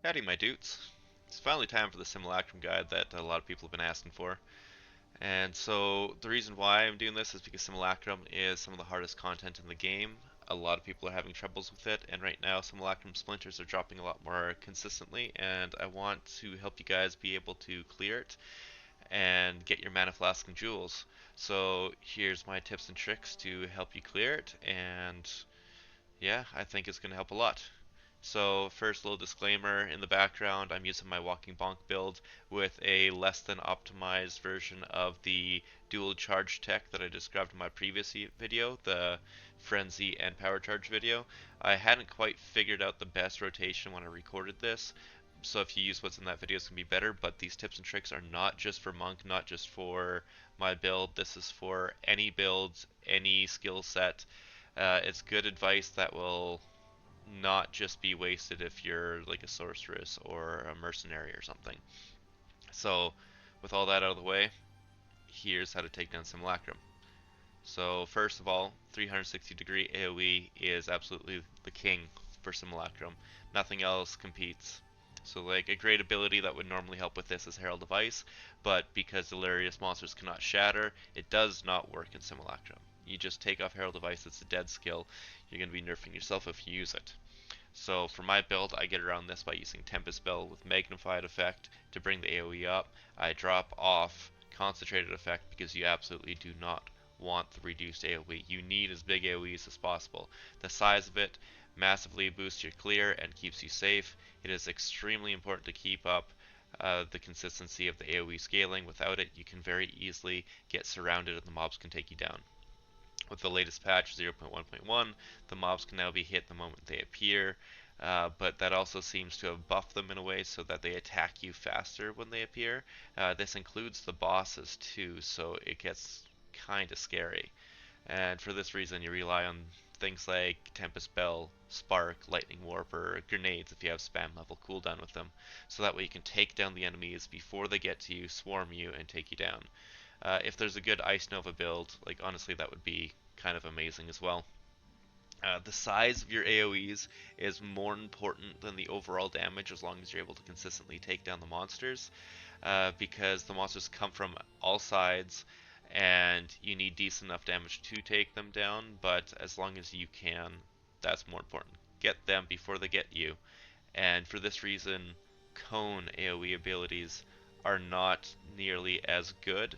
Howdy, my dudes. It's finally time for the Simulacrum guide that a lot of people have been asking for. And so, the reason why I'm doing this is because Simulacrum is some of the hardest content in the game. A lot of people are having troubles with it, and right now, Simulacrum splinters are dropping a lot more consistently, and I want to help you guys be able to clear it and get your mana flask and jewels. So, here's my tips and tricks to help you clear it, and yeah, I think it's going to help a lot. So first little disclaimer in the background, I'm using my walking bonk build with a less than optimized version of the dual charge tech that I described in my previous video, the frenzy and power charge video. I hadn't quite figured out the best rotation when I recorded this, so if you use what's in that video it's going to be better, but these tips and tricks are not just for monk, not just for my build. This is for any builds, any skill set. It's good advice that will not just be wasted if you're like a sorceress or a mercenary or something. So, with all that out of the way, here's how to take down Simulacrum. So, first of all, 360-degree AoE is absolutely the king for Simulacrum. Nothing else competes. So, like, a great ability that would normally help with this is Herald of Ice, but because Delirious monsters cannot shatter, it does not work in Simulacrum. You just take off Herald of Ice, it's a dead skill. You're going to be nerfing yourself if you use it. So for my build, I get around this by using Tempest Spell with Magnified Effect to bring the AoE up. I drop off Concentrated Effect because you absolutely do not want the reduced AoE. You need as big AoEs as possible. The size of it massively boosts your clear and keeps you safe. It is extremely important to keep up the consistency of the AoE scaling. Without it, you can very easily get surrounded and the mobs can take you down. With the latest patch 0.1.1, the mobs can now be hit the moment they appear, but that also seems to have buffed them in a way so that they attack you faster when they appear. This includes the bosses too, so it gets kind of scary. And for this reason, you rely on things like Tempest Bell, Spark, Lightning Warp, or grenades if you have spam level cooldown with them. So that way you can take down the enemies before they get to you, swarm you, and take you down. If there's a good Ice Nova build, like honestly, that would be kind of amazing as well. The size of your AoEs is more important than the overall damage as long as you're able to consistently take down the monsters, because the monsters come from all sides and you need decent enough damage to take them down, but as long as you can, that's more important. Get them before they get you, and for this reason, cone AoE abilities are not nearly as good,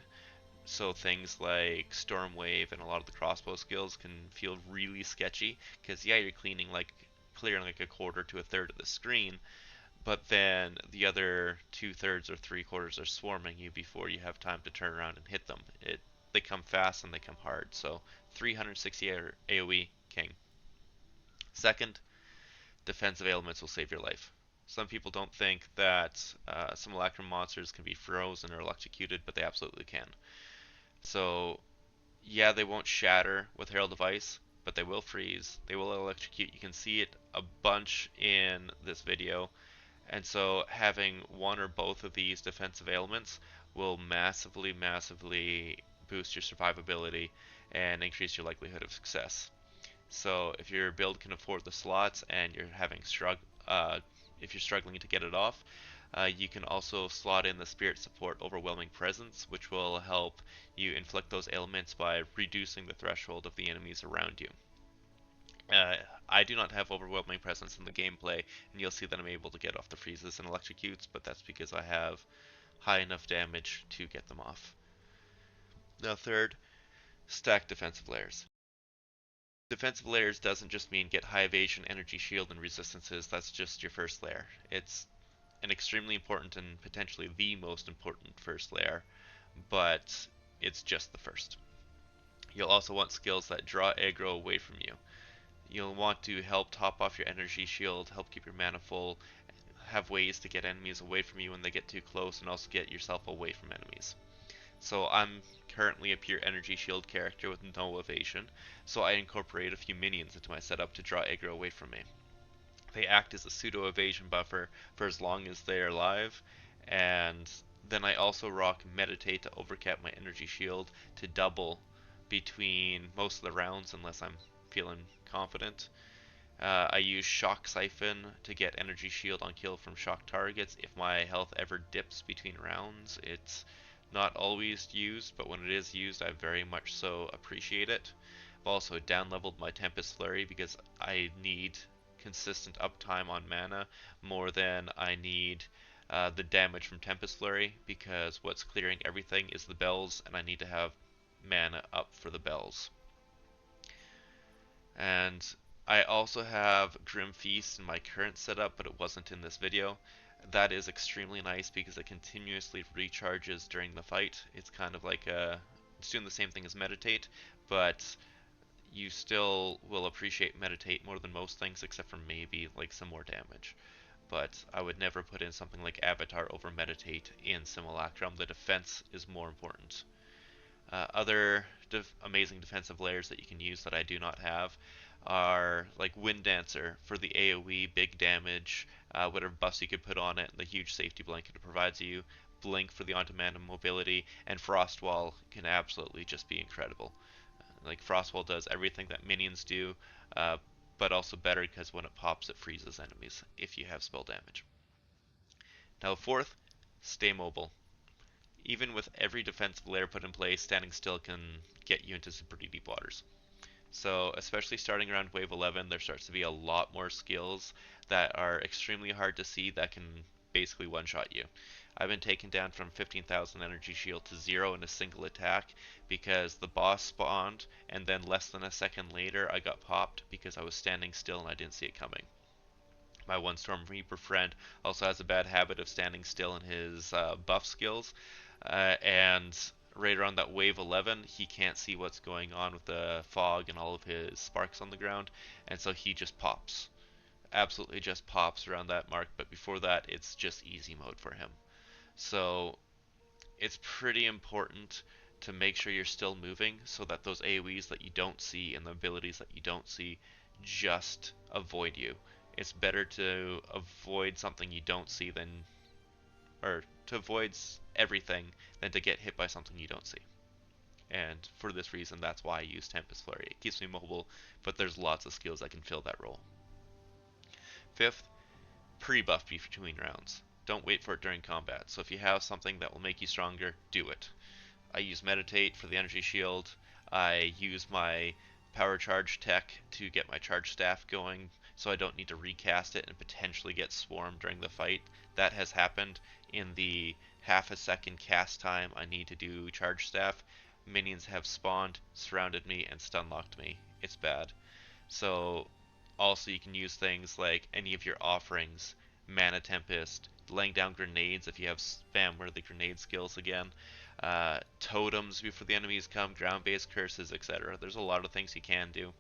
so things like Storm Wave and a lot of the crossbow skills can feel really sketchy because yeah, you're clearing like a quarter to a third of the screen, but then the other 2/3 or 3/4 are swarming you before you have time to turn around and hit them. They come fast and they come hard. So 360 AoE king. Second, defensive ailments will save your life. Some people don't think that simulacrum monsters can be frozen or electrocuted, but they absolutely can. So yeah, they won't shatter with Herald of Ice, but they will freeze. They will electrocute. You can see it a bunch in this video. And so having one or both of these defensive ailments will massively, massively boost your survivability and increase your likelihood of success. So if your build can afford the slots and you're if you're struggling to get it off, you can also slot in the Spirit Support Overwhelming Presence, which will help you inflict those ailments by reducing the threshold of the enemies around you. I do not have Overwhelming Presence in the gameplay, and you'll see that I'm able to get off the freezes and electrocutes, but that's because I have high enough damage to get them off. Now third, stack defensive layers. Defensive layers doesn't just mean get high evasion, energy shield, and resistances. That's just your first layer. It's an extremely important and potentially the most important first layer, but it's just the first. You'll also want skills that draw aggro away from you. You'll want to help top off your energy shield, help keep your mana full, have ways to get enemies away from you when they get too close, and also get yourself away from enemies. So I'm currently a pure energy shield character with no evasion, so I incorporate a few minions into my setup to draw aggro away from me. They act as a pseudo evasion buffer for as long as they are alive, and then I also rock Meditate to overcap my energy shield to double between most of the rounds unless I'm feeling confident. I use Shock Siphon to get energy shield on kill from shock targets if my health ever dips between rounds. It's not always used, but when it is used, I very much so appreciate it. I've also down leveled my Tempest Flurry because I need consistent uptime on mana more than I need the damage from Tempest Flurry, because what's clearing everything is the bells, and I need to have mana up for the bells. And I also have Grim Feast in my current setup, but it wasn't in this video. That is extremely nice because it continuously recharges during the fight. It's kind of like it's doing the same thing as Meditate, but you still will appreciate Meditate more than most things, except for maybe like some more damage. But I would never put in something like Avatar over Meditate in Simulacrum. The defense is more important. Other amazing defensive layers that you can use that I do not have are like Wind Dancer for the AoE, big damage, whatever buffs you could put on it, the huge safety blanket it provides you, Blink for the on-demand mobility, and Frostwall can absolutely just be incredible. Like Frostwall does everything that minions do, uh, but also better because when it pops, it freezes enemies if you have spell damage. Now, fourth, stay mobile. Even with every defensive layer put in place, standing still can get you into some pretty deep waters. So, especially starting around wave 11, there starts to be a lot more skills that are extremely hard to see that can basically one-shot you. I've been taken down from 15,000 energy shield to 0 in a single attack because the boss spawned, and then less than a second later I got popped because I was standing still and I didn't see it coming. My one Storm Reaper friend also has a bad habit of standing still in his buff skills, and right around that wave 11, he can't see what's going on with the fog and all of his sparks on the ground, and so he just pops. Absolutely just pops around that mark, but before that, it's just easy mode for him. So it's pretty important to make sure you're still moving so that those AoEs that you don't see and the abilities that you don't see just avoid you. It's better to avoid something you don't see than, or to avoid everything than to get hit by something you don't see. And for this reason, that's why I use Tempest Flurry. It keeps me mobile, but there's lots of skills that can fill that role. Fifth, pre-buff between rounds. Don't wait for it during combat. So if you have something that will make you stronger, do it. I use Meditate for the energy shield. I use my power charge tech to get my charge staff going so I don't need to recast it and potentially get swarmed during the fight. That has happened in the half a second cast time I need to do charge staff. Minions have spawned, surrounded me, and stun locked me. It's bad. So also you can use things like any of your offerings, Mana Tempest, laying down grenades if you have spam worthy grenade skills again, totems before the enemies come, ground-based curses, etc. There's a lot of things you can do.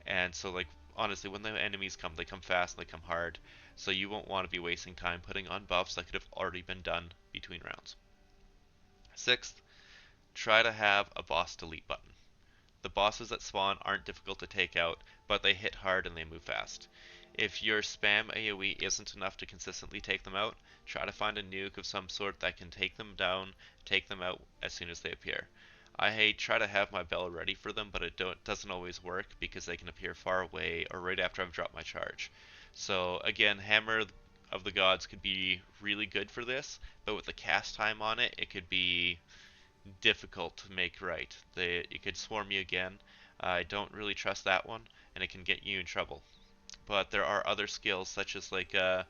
And so like honestly, when the enemies come, they come fast and they come hard. So you won't want to be wasting time putting on buffs that could have already been done between rounds. Sixth, try to have a boss delete button. The bosses that spawn aren't difficult to take out, but they hit hard and they move fast. If your spam AoE isn't enough to consistently take them out, try to find a nuke of some sort that can take them down, take them out as soon as they appear. I try to have my bell ready for them, but it doesn't always work because they can appear far away or right after I've dropped my charge. So again, Hammer of the Gods could be really good for this, but with the cast time on it, it could be difficult to make right. It could swarm you again. I don't really trust that one, and it can get you in trouble. But there are other skills, such as like a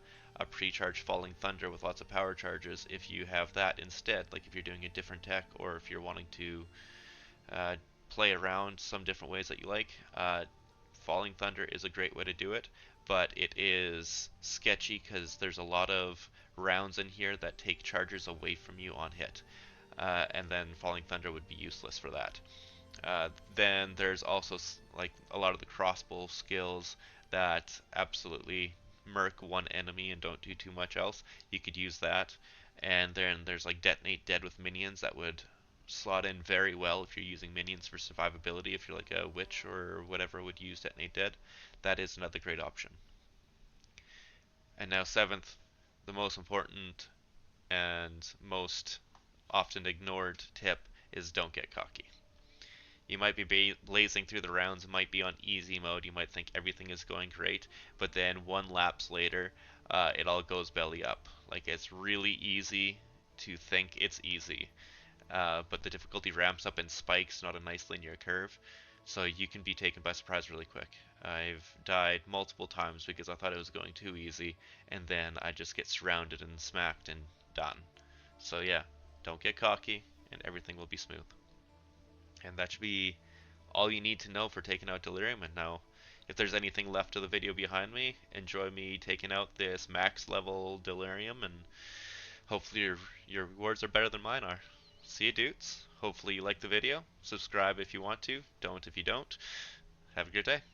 pre-charge Falling Thunder with lots of power charges. If you have that instead, like if you're doing a different tech, or if you're wanting to uh, play around some different ways that you like, Falling Thunder is a great way to do it. But it is sketchy because there's a lot of rounds in here that take charges away from you on hit. And then Falling Thunder would be useless for that. Then there's also like a lot of the crossbow skills that absolutely murk one enemy and don't do too much else. You could use that. And then there's like Detonate Dead with minions that would slot in very well if you're using minions for survivability. If you're like a witch or whatever would use Detonate Dead, that is another great option. And now seventh, the most important and most often ignored tip is don't get cocky. You might be blazing through the rounds, it might be on easy mode, you might think everything is going great, but then one lapse later, it all goes belly up. Like, it's really easy to think it's easy, but the difficulty ramps up in spikes, not a nice linear curve, so you can be taken by surprise really quick. I've died multiple times because I thought it was going too easy, and then I just get surrounded and smacked and done. So yeah, don't get cocky, and everything will be smooth. And that should be all you need to know for taking out Delirium. And now, if there's anything left of the video behind me, enjoy me taking out this max level Delirium, and hopefully your rewards are better than mine are. See you, dudes. Hopefully you like the video. Subscribe if you want to. Don't if you don't. Have a good day.